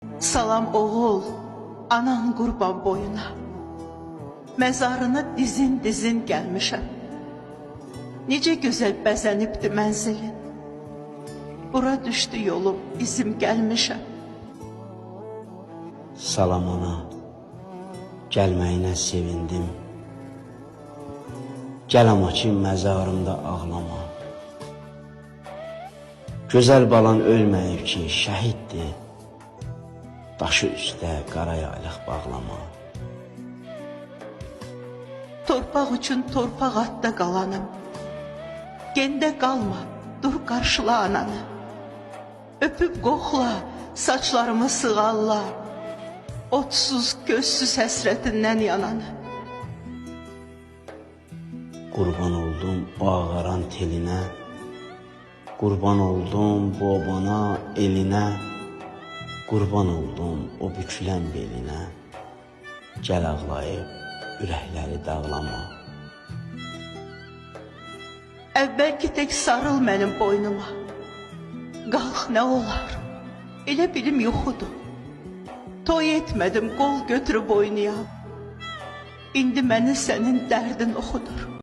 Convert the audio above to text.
Salam oğul, anan qurban boyuna. Məzarına dizin dizin gəlmişəm. Necə gözəl bəzənibdi mənzilin. Bura düşdü yolum, izim gəlmişəm. Salam ana, gəlməyinə sevindim. Gəl ama ki məzarımda ağlama. Gözəl balan ölməyib ki şəhiddir. Daşı üstə qara yaylıq bağlama. Torpaq üçün torpaq atda qalanım. Gendə qalma, dur qarşıla ananı. Öpüb qoxla, saçlarımı sığalla. Otsuz, gözsüz həsrətindən yananı. Qurban oldum o ağaran telinə. Qurban oldum bu obana elinə. Qurban oldum o bükülən belinə. Gəl ağlayıb ürəkləri dağlama. Əvvəlki tək sarıl mənim boynuma. Qalx nə olar, elə bilim yoxudur. Toy etmədim qol götürüb oynayam. İndi məni sənin dərdin oxudur.